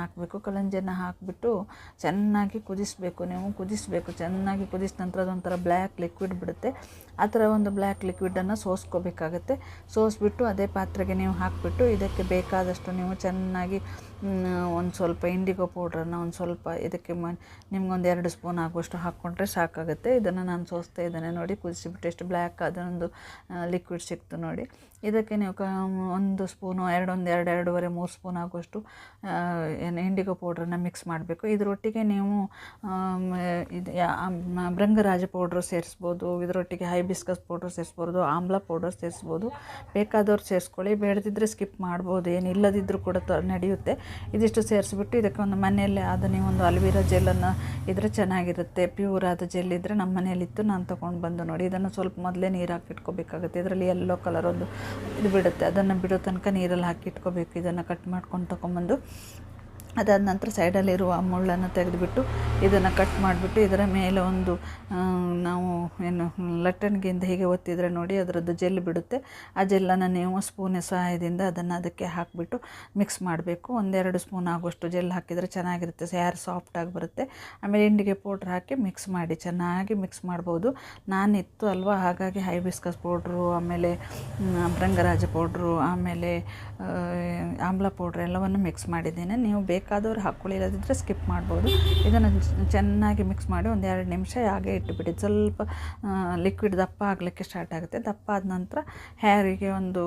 ಹಾಕಬೇಕು. ಕಲ್ಲಂಜಿಯನ್ನು ಹಾಕಿಬಿಟ್ಟು ಚೆನ್ನಾಗಿ ಕುದಿಸಬೇಕು. ನೀವು ಕುದಿಸಬೇಕು, ಚೆನ್ನಾಗಿ ಕುದಿಸಿದ ನಂತರ ಅದೊಂಥರ ಬ್ಲ್ಯಾಕ್ ಲಿಕ್ವಿಡ್ ಬಿಡುತ್ತೆ. ಆ ಥರ ಒಂದು ಬ್ಲ್ಯಾಕ್ ಲಿಕ್ವಿಡನ್ನು ಸೋಸ್ಕೋಬೇಕಾಗತ್ತೆ. ಸೋಸ್ಬಿಟ್ಟು ಅದೇ ಪಾತ್ರೆಗೆ ನೀವು ಹಾಕಿಬಿಟ್ಟು ಇದಕ್ಕೆ ಬೇಕಾದಷ್ಟು ನೀವು ಚೆನ್ನಾಗಿ ಒಂದು ಸ್ವಲ್ಪ ಇಂಡಿಗೋ ಪೌಡ್ರನ್ನು ಒಂದು ಸ್ವಲ್ಪ ಇದಕ್ಕೆ ನಿಮ್ಗೊಂದು 2 ಸ್ಪೂನ್ ಆಗುವಷ್ಟು ಹಾಕ್ಕೊಂಡ್ರೆ ಸಾಕಾಗುತ್ತೆ. ಇದನ್ನು ನಾನು ಸೋಸ್ತಾ ಇದ್ದೇನೆ ನೋಡಿ, ಕುದಿಸಿಬಿಟ್ಟು ಎಷ್ಟು ಬ್ಲ್ಯಾಕ್ ಅದೊಂದು ಲಿಕ್ವಿಡ್ ಸಿಕ್ತು ನೋಡಿ. ಇದಕ್ಕೆ ನೀವು 1 ಸ್ಪೂನು 2, 3 ಸ್ಪೂನ್ ಆಗುವಷ್ಟು ಇಂಡಿಗೋ ಪೌಡ್ರನ್ನು ಮಿಕ್ಸ್ ಮಾಡಬೇಕು. ಇದರೊಟ್ಟಿಗೆ ನೀವು ಇದು ಭೃಂಗರಾಜ ಪೌಡ್ರು ಸೇರಿಸ್ಬೋದು, ಇದರೊಟ್ಟಿಗೆ ಹೈಬಿಸ್ಕಸ್ ಪೌಡ್ರ್ ಸೇರಿಸ್ಬೋದು, ಆಮ್ಲ ಪೌಡರ್ ಸೇರಿಸ್ಬೋದು. ಬೇಕಾದವ್ರು ಸೇರಿಸ್ಕೊಳ್ಳಿ, ಬೇಡದಿದ್ದರೆ ಸ್ಕಿಪ್ ಮಾಡ್ಬೋದು, ಏನಿಲ್ಲದಿದ್ದರೂ ಕೂಡ ನಡೆಯುತ್ತೆ. ಇದಿಷ್ಟು ಸೇರಿಸ್ಬಿಟ್ಟು ಇದಕ್ಕೆ ಒಂದು ಮನೆಯಲ್ಲೇ ಆದ ನೀವೊಂದು ಅಲ್ವೀರಾ ಜೆಲ್ಲನ್ನು ಇದ್ದರೆ ಚೆನ್ನಾಗಿರುತ್ತೆ. ಪ್ಯೂರ್ ಆದ ಜೆಲ್ ಇದ್ದರೆ ನಮ್ಮ ಮನೆಯಲ್ಲಿತ್ತು, ನಾನು ತೊಗೊಂಡು ಬಂದು ನೋಡಿ. ಇದನ್ನು ಸ್ವಲ್ಪ ಮೊದಲೇ ನೀರು ಹಾಕಿಟ್ಕೋಬೇಕಾಗುತ್ತೆ. ಇದರಲ್ಲಿ ಯೆಲ್ಲೋ ಕಲರ್ ಒಂದು ಇದು ಬಿಡುತ್ತೆ, ಅದನ್ನು ಬಿಡೋ ತನಕ ನೀರಲ್ಲಿ ಹಾಕಿಟ್ಕೋಬೇಕು. ಇದನ್ನು ಕಟ್ ಮಾಡ್ಕೊಂಡು ತೊಗೊಂಬಂದು ಅದಾದ ನಂತರ ಸೈಡಲ್ಲಿರುವ ಮುಳ್ಳನ್ನು ತೆಗೆದುಬಿಟ್ಟು ಇದನ್ನು ಕಟ್ ಮಾಡಿಬಿಟ್ಟು ಇದರ ಮೇಲೆ ಒಂದು ನಾವು ಏನು ಲಟ್ಟಣಿಗೆಯಿಂದ ಹೀಗೆ ಒತ್ತಿದರೆ ನೋಡಿ ಅದರದ್ದು ಜೆಲ್ ಬಿಡುತ್ತೆ. ಆ ಜೆಲ್ಲನ್ನು ನೀವು ಸ್ಪೂನಿನ ಸಹಾಯದಿಂದ ಅದನ್ನು ಅದಕ್ಕೆ ಹಾಕಿಬಿಟ್ಟು ಮಿಕ್ಸ್ ಮಾಡಬೇಕು. 1-2 ಸ್ಪೂನ್ ಆಗುವಷ್ಟು ಜೆಲ್ ಹಾಕಿದರೆ ಚೆನ್ನಾಗಿರುತ್ತೆ, ಹೇರ್ ಸಾಫ್ಟಾಗಿ ಬರುತ್ತೆ. ಆಮೇಲೆ ಇಂಡಿಗೆ ಪೌಡ್ರ್ ಹಾಕಿ ಮಿಕ್ಸ್ ಮಾಡಿ, ಚೆನ್ನಾಗಿ ಮಿಕ್ಸ್ ಮಾಡ್ಬೋದು. ನಾನಿತ್ತು ಅಲ್ವಾ, ಹಾಗಾಗಿ ಹೈಬಿಸ್ಕಸ್ ಪೌಡ್ರು, ಆಮೇಲೆ ಭೃಂಗರಾಜ ಪೌಡ್ರು, ಆಮೇಲೆ ಆಮ್ಲ ಪೌಡ್ರ್ ಎಲ್ಲವನ್ನು ಮಿಕ್ಸ್ ಮಾಡಿದ್ದೇನೆ. ನೀವು ಬೇಕಾದವ್ರು ಹಾಕ್ಕೊಳ್ಳಿ, ಇಲ್ಲದಿದ್ದರೆ ಸ್ಕಿಪ್ ಮಾಡ್ಬೋದು. ಇದನ್ನು ಚೆನ್ನಾಗಿ ಮಿಕ್ಸ್ ಮಾಡಿ 1-2 ನಿಮಿಷ ಹಾಗೆ ಇಟ್ಟುಬಿಡಿ. ಸ್ವಲ್ಪ ಲಿಕ್ವಿಡ್ ದಪ್ಪ ಆಗಲಿಕ್ಕೆ ಸ್ಟಾರ್ಟ್ ಆಗುತ್ತೆ. ದಪ್ಪ ಆದ ನಂತರ ಹೇರಿಗೆ ಒಂದು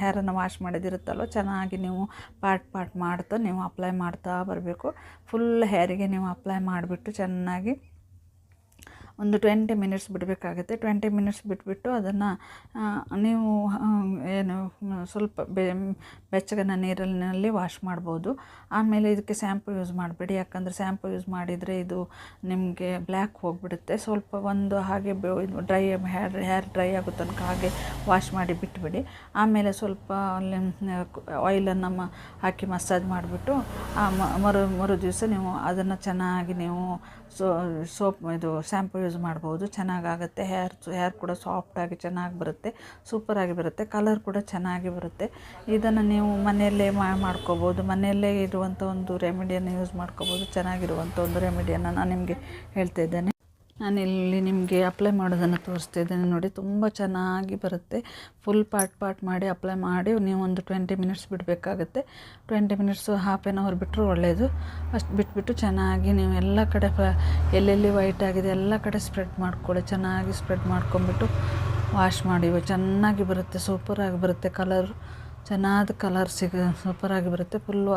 ಹೇರನ್ನು ವಾಶ್ ಮಾಡಿದಿರುತ್ತಲ್ವ, ಚೆನ್ನಾಗಿ ನೀವು ಪಾರ್ಟ್ ಮಾಡ್ತಾ ನೀವು ಅಪ್ಲೈ ಮಾಡ್ತಾ ಬರಬೇಕು. ಫುಲ್ ಹೇರಿಗೆ ನೀವು ಅಪ್ಲೈ ಮಾಡಿಬಿಟ್ಟು ಚೆನ್ನಾಗಿ ಒಂದು 20 ಮಿನಿಟ್ಸ್ ಬಿಡಬೇಕಾಗುತ್ತೆ. 20 ಮಿನಿಟ್ಸ್ ಬಿಟ್ಬಿಟ್ಟು ಅದನ್ನು ನೀವು ಏನು ಸ್ವಲ್ಪ ಬೆಚ್ಚಗಿನ ನೀರಿನಲ್ಲಿ ವಾಶ್ ಮಾಡ್ಬೋದು. ಆಮೇಲೆ ಇದಕ್ಕೆ ಶ್ಯಾಂಪು ಯೂಸ್ ಮಾಡಬೇಡಿ, ಯಾಕಂದರೆ ಶ್ಯಾಂಪು ಯೂಸ್ ಮಾಡಿದರೆ ಇದು ನಿಮಗೆ ಬ್ಲ್ಯಾಕ್ ಹೋಗಿಬಿಡುತ್ತೆ. ಸ್ವಲ್ಪ ಒಂದು ಹಾಗೆ ಡ್ರೈ ಹೇರ್ ಡ್ರೈ ಆಗೋ ತನಕ ಹಾಗೆ ವಾಶ್ ಮಾಡಿ ಬಿಟ್ಟುಬಿಡಿ. ಆಮೇಲೆ ಸ್ವಲ್ಪ ಆಯಿಲನ್ನು ಹಾಕಿ ಮಸಾಜ್ ಮಾಡಿಬಿಟ್ಟು ಮರು ದಿವಸ ನೀವು ಅದನ್ನು ಚೆನ್ನಾಗಿ ನೀವು ಸೋಪ್ ಇದು ಶ್ಯಾಂಪು ಯೂಸ್ ಮಾಡ್ಬೋದು. ಚೆನ್ನಾಗಾಗುತ್ತೆ. ಹೇರ್ ಕೂಡ ಸಾಫ್ಟಾಗಿ ಚೆನ್ನಾಗಿ ಬರುತ್ತೆ, ಸೂಪರಾಗಿ ಬರುತ್ತೆ. ಕಲರ್ ಕೂಡ ಚೆನ್ನಾಗಿ ಬರುತ್ತೆ. ಇದನ್ನು ನೀವು ಮನೆಯಲ್ಲೇ ಮಾಡ್ಕೋಬೋದು. ಮನೆಯಲ್ಲೇ ಇರುವಂಥ ಒಂದು ರೆಮಿಡಿಯನ್ನು ಯೂಸ್ ಮಾಡ್ಕೋಬೋದು. ಚೆನ್ನಾಗಿರುವಂಥ ಒಂದು ರೆಮಿಡಿಯನ್ನು ನಾನು ನಿಮಗೆ ಹೇಳ್ತಾ ಇದ್ದೇನೆ. ನಾನಿಲ್ಲಿ ನಿಮಗೆ ಅಪ್ಲೈ ಮಾಡೋದನ್ನು ತೋರಿಸ್ತಾ ಇದ್ದೇನೆ ನೋಡಿ. ತುಂಬ ಚೆನ್ನಾಗಿ ಬರುತ್ತೆ. ಫುಲ್ ಪಾರ್ಟ್ ಮಾಡಿ ಅಪ್ಲೈ ಮಾಡಿ ನೀವು ಒಂದು 20 ಮಿನಿಟ್ಸ್ ಬಿಡಬೇಕಾಗುತ್ತೆ. 20 ಮಿನಿಟ್ಸು ಹಾಫ್ ಆನ್ ಅವರ್ ಬಿಟ್ಟರು ಒಳ್ಳೆಯದು. ಅಷ್ಟು ಬಿಟ್ಬಿಟ್ಟು ಚೆನ್ನಾಗಿ ನೀವು ಎಲ್ಲ ಕಡೆ ಎಲ್ಲೆಲ್ಲಿ ವೈಟ್ ಆಗಿದೆ ಎಲ್ಲ ಕಡೆ ಸ್ಪ್ರೆಡ್ ಮಾಡ್ಕೊಳ್ಳಿ. ಚೆನ್ನಾಗಿ ಸ್ಪ್ರೆಡ್ ಮಾಡ್ಕೊಂಬಿಟ್ಟು ವಾಶ್ ಮಾಡಿ. ಚೆನ್ನಾಗಿ ಬರುತ್ತೆ, ಸೂಪರಾಗಿ ಬರುತ್ತೆ. ಕಲರ್ ಚೆನ್ನಾದ ಕಲರ್ ಸೂಪರಾಗಿ ಬರುತ್ತೆ. ಫುಲ್ಲು